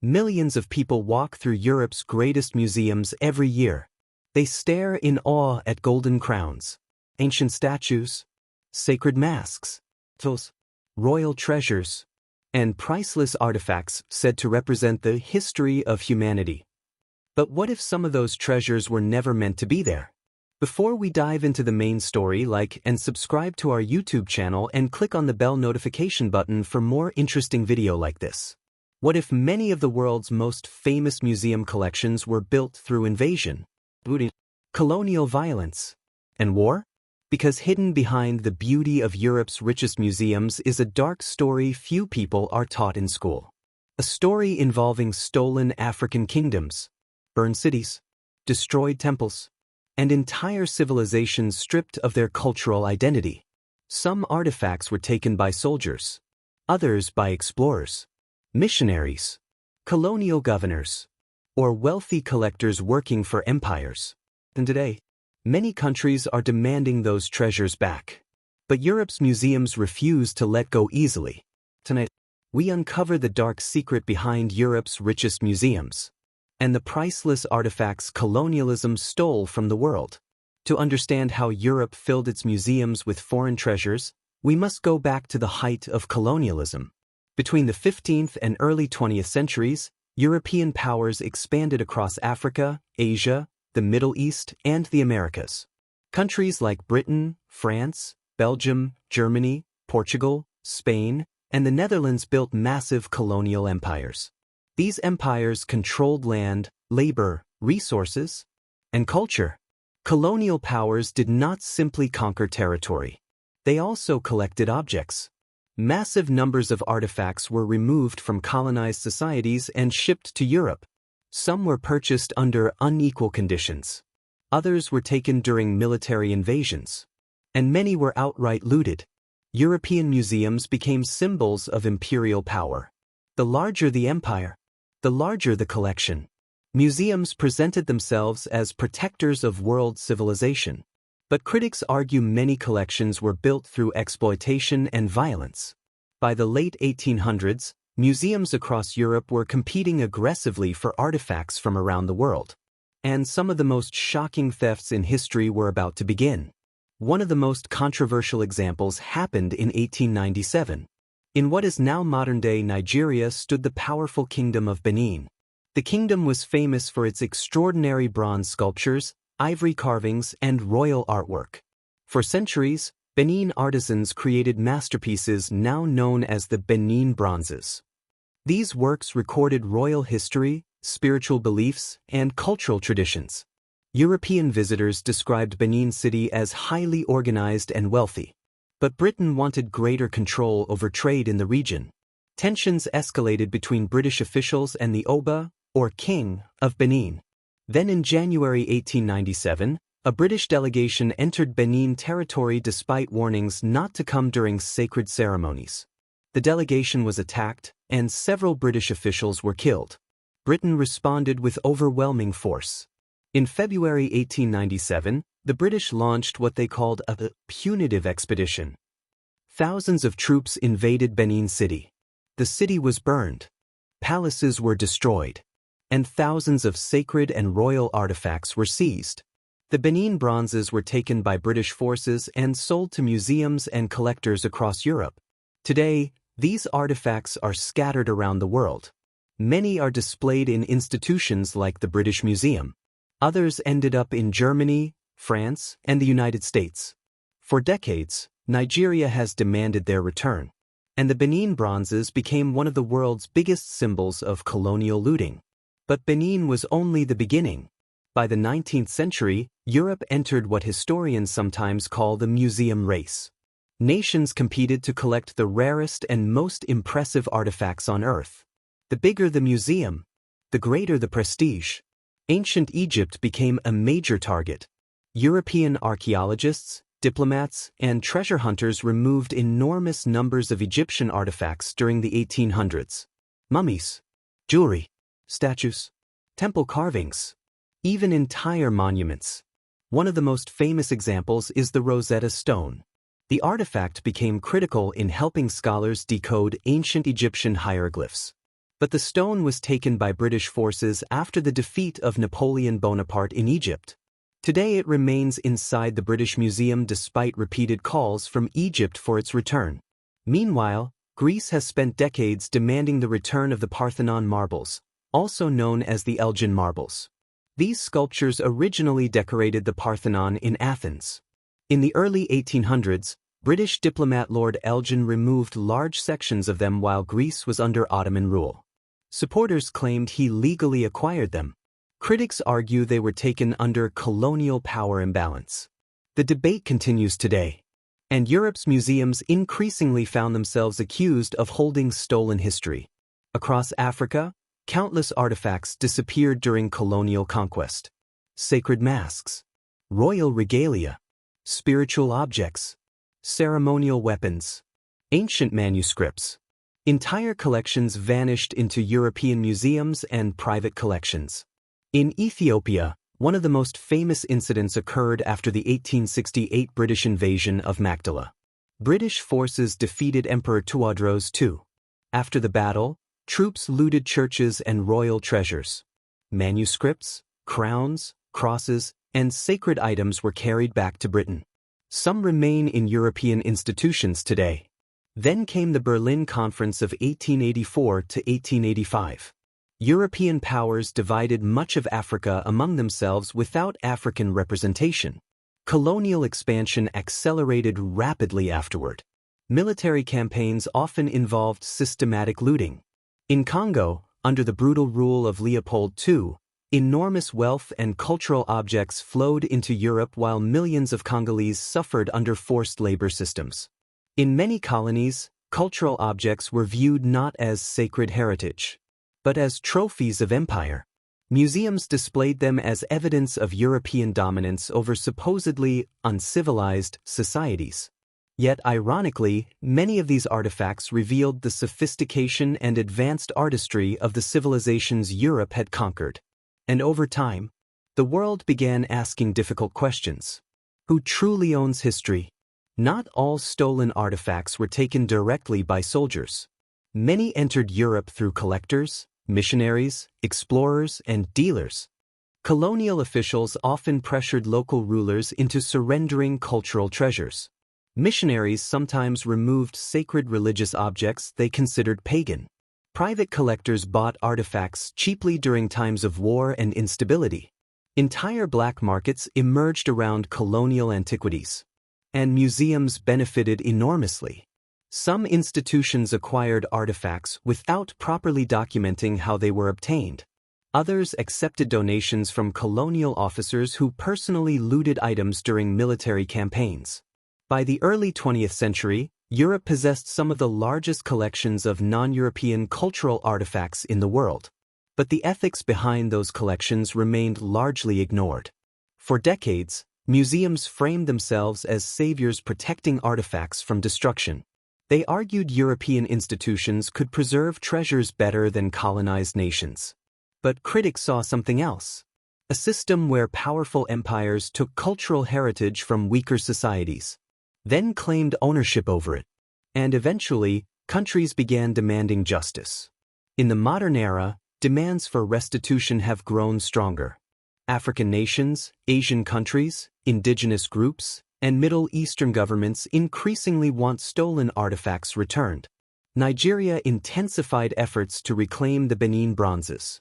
Millions of people walk through Europe's greatest museums every year. They stare in awe at golden crowns, ancient statues, sacred masks, royal treasures, and priceless artifacts said to represent the history of humanity. But what if some of those treasures were never meant to be there? Before we dive into the main story, like and subscribe to our YouTube channel and click on the bell notification button for more interesting video like this. What if many of the world's most famous museum collections were built through invasion, colonial violence, and war? Because hidden behind the beauty of Europe's richest museums is a dark story few people are taught in school. A story involving stolen African kingdoms, burned cities, destroyed temples, and entire civilizations stripped of their cultural identity. Some artifacts were taken by soldiers, others by explorers, missionaries, colonial governors, or wealthy collectors working for empires. And today, many countries are demanding those treasures back. But Europe's museums refuse to let go easily. Tonight, we uncover the dark secret behind Europe's richest museums and the priceless artifacts colonialism stole from the world. To understand how Europe filled its museums with foreign treasures, we must go back to the height of colonialism. Between the 15th and early 20th centuries, European powers expanded across Africa, Asia, the Middle East, and the Americas. Countries like Britain, France, Belgium, Germany, Portugal, Spain, and the Netherlands built massive colonial empires. These empires controlled land, labor, resources, and culture. Colonial powers did not simply conquer territory. They also collected objects. Massive numbers of artifacts were removed from colonized societies and shipped to Europe. Some were purchased under unequal conditions. Others were taken during military invasions. And many were outright looted. European museums became symbols of imperial power. The larger the empire, the larger the collection. Museums presented themselves as protectors of world civilization. But critics argue many collections were built through exploitation and violence. By the late 1800s, museums across Europe were competing aggressively for artifacts from around the world. And some of the most shocking thefts in history were about to begin. One of the most controversial examples happened in 1897. In what is now modern-day Nigeria stood the powerful kingdom of Benin. The kingdom was famous for its extraordinary bronze sculptures, ivory carvings, and royal artwork. For centuries, Benin artisans created masterpieces now known as the Benin Bronzes. These works recorded royal history, spiritual beliefs, and cultural traditions. European visitors described Benin City as highly organized and wealthy. But Britain wanted greater control over trade in the region. Tensions escalated between British officials and the Oba, or King, of Benin. Then in January 1897, a British delegation entered Benin territory despite warnings not to come during sacred ceremonies. The delegation was attacked, and several British officials were killed. Britain responded with overwhelming force. In February 1897, the British launched what they called a punitive expedition. Thousands of troops invaded Benin City. The city was burned. Palaces were destroyed. And thousands of sacred and royal artifacts were seized. The Benin Bronzes were taken by British forces and sold to museums and collectors across Europe. Today, these artifacts are scattered around the world. Many are displayed in institutions like the British Museum. Others ended up in Germany, France, and the United States. For decades, Nigeria has demanded their return. And the Benin Bronzes became one of the world's biggest symbols of colonial looting. But Benin was only the beginning. By the 19th century, Europe entered what historians sometimes call the museum race. Nations competed to collect the rarest and most impressive artifacts on Earth. The bigger the museum, the greater the prestige. Ancient Egypt became a major target. European archaeologists, diplomats, and treasure hunters removed enormous numbers of Egyptian artifacts during the 1800s. Mummies, jewelry, statues, temple carvings, even entire monuments. One of the most famous examples is the Rosetta Stone. The artifact became critical in helping scholars decode ancient Egyptian hieroglyphs. But the stone was taken by British forces after the defeat of Napoleon Bonaparte in Egypt. Today it remains inside the British Museum despite repeated calls from Egypt for its return. Meanwhile, Greece has spent decades demanding the return of the Parthenon marbles, also known as the Elgin marbles. These sculptures originally decorated the Parthenon in Athens. In the early 1800s, British diplomat Lord Elgin removed large sections of them while Greece was under Ottoman rule. Supporters claimed he legally acquired them. Critics argue they were taken under colonial power imbalance. The debate continues today, and Europe's museums increasingly found themselves accused of holding stolen history. Across Africa, countless artifacts disappeared during colonial conquest. Sacred masks, royal regalia, spiritual objects, ceremonial weapons, ancient manuscripts. Entire collections vanished into European museums and private collections. In Ethiopia, one of the most famous incidents occurred after the 1868 British invasion of Magdala. British forces defeated Emperor Tewodros II. After the battle, troops looted churches and royal treasures. Manuscripts, crowns, crosses, and sacred items were carried back to Britain. Some remain in European institutions today. Then came the Berlin Conference of 1884 to 1885. European powers divided much of Africa among themselves without African representation. Colonial expansion accelerated rapidly afterward. Military campaigns often involved systematic looting. In Congo, under the brutal rule of Leopold II, enormous wealth and cultural objects flowed into Europe while millions of Congolese suffered under forced labor systems. In many colonies, cultural objects were viewed not as sacred heritage, but as trophies of empire. Museums displayed them as evidence of European dominance over supposedly uncivilized societies. Yet ironically, many of these artifacts revealed the sophistication and advanced artistry of the civilizations Europe had conquered. And over time, the world began asking difficult questions. Who truly owns history? Not all stolen artifacts were taken directly by soldiers. Many entered Europe through collectors, missionaries, explorers, and dealers. Colonial officials often pressured local rulers into surrendering cultural treasures. Missionaries sometimes removed sacred religious objects they considered pagan. Private collectors bought artifacts cheaply during times of war and instability. Entire black markets emerged around colonial antiquities, and museums benefited enormously. Some institutions acquired artifacts without properly documenting how they were obtained. Others accepted donations from colonial officers who personally looted items during military campaigns. By the early 20th century, Europe possessed some of the largest collections of non-European cultural artifacts in the world. But the ethics behind those collections remained largely ignored. For decades, museums framed themselves as saviors protecting artifacts from destruction. They argued European institutions could preserve treasures better than colonized nations. But critics saw something else: a system where powerful empires took cultural heritage from weaker societies, then claimed ownership over it. And eventually, countries began demanding justice. In the modern era, demands for restitution have grown stronger. African nations, Asian countries, indigenous groups, and Middle Eastern governments increasingly want stolen artifacts returned. Nigeria intensified efforts to reclaim the Benin Bronzes.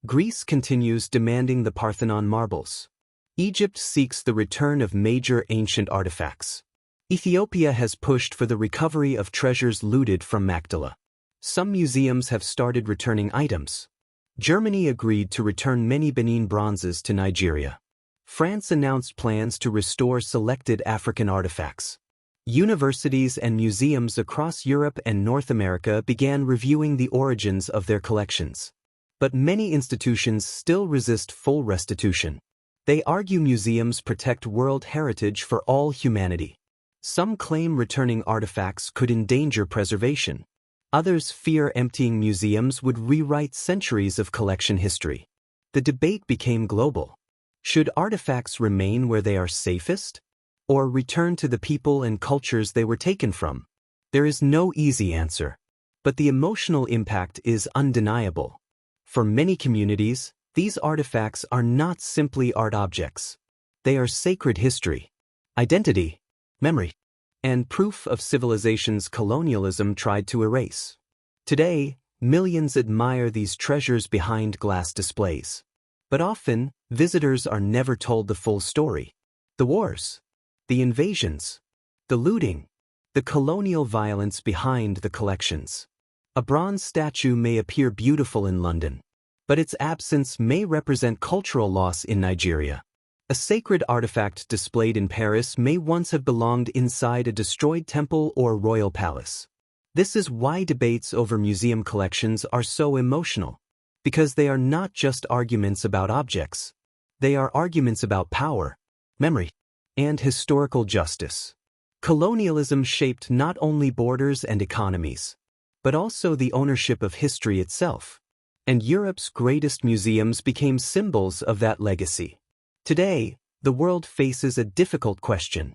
Greece continues demanding the Parthenon marbles. Egypt seeks the return of major ancient artifacts. Ethiopia has pushed for the recovery of treasures looted from Magdala. Some museums have started returning items. Germany agreed to return many Benin Bronzes to Nigeria. France announced plans to restore selected African artifacts. Universities and museums across Europe and North America began reviewing the origins of their collections. But many institutions still resist full restitution. They argue museums protect world heritage for all humanity. Some claim returning artifacts could endanger preservation. Others fear emptying museums would rewrite centuries of collection history. The debate became global. Should artifacts remain where they are safest, or return to the people and cultures they were taken from? There is no easy answer. but the emotional impact is undeniable. For many communities, these artifacts are not simply art objects. They are sacred history, identity, memory, and proof of civilization's colonialism tried to erase. Today, millions admire these treasures behind glass displays. But often, visitors are never told the full story. The wars, the invasions, the looting, the colonial violence behind the collections. A bronze statue may appear beautiful in London, but its absence may represent cultural loss in Nigeria. A sacred artifact displayed in Paris may once have belonged inside a destroyed temple or royal palace. This is why debates over museum collections are so emotional, because they are not just arguments about objects. They are arguments about power, memory, and historical justice. Colonialism shaped not only borders and economies, but also the ownership of history itself. And Europe's greatest museums became symbols of that legacy. Today, the world faces a difficult question.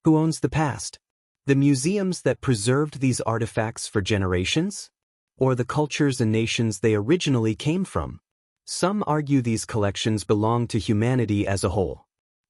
Who owns the past? The museums that preserved these artifacts for generations? Or the cultures and nations they originally came from? Some argue these collections belong to humanity as a whole.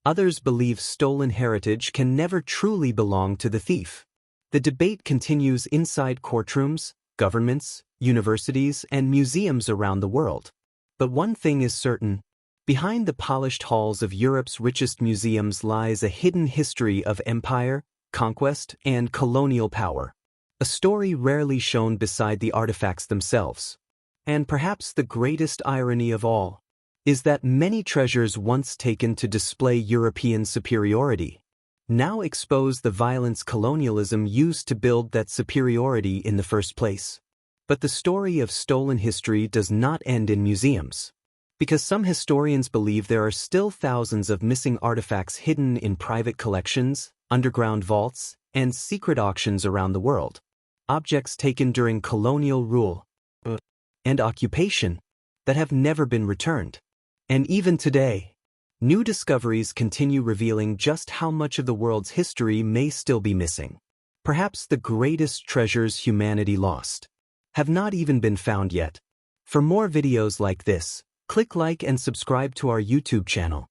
Others believe stolen heritage can never truly belong to the thief. The debate continues inside courtrooms, governments, universities, and museums around the world. But one thing is certain. Behind the polished halls of Europe's richest museums lies a hidden history of empire, conquest, and colonial power. A story rarely shown beside the artifacts themselves. And perhaps the greatest irony of all is that many treasures once taken to display European superiority now expose the violence colonialism used to build that superiority in the first place. But the story of stolen history does not end in museums. Because some historians believe there are still thousands of missing artifacts hidden in private collections, underground vaults, and secret auctions around the world. Objects taken during colonial rule and occupation that have never been returned. And even today, new discoveries continue revealing just how much of the world's history may still be missing. Perhaps the greatest treasures humanity lost have not even been found yet. For more videos like this, click like and subscribe to our YouTube channel.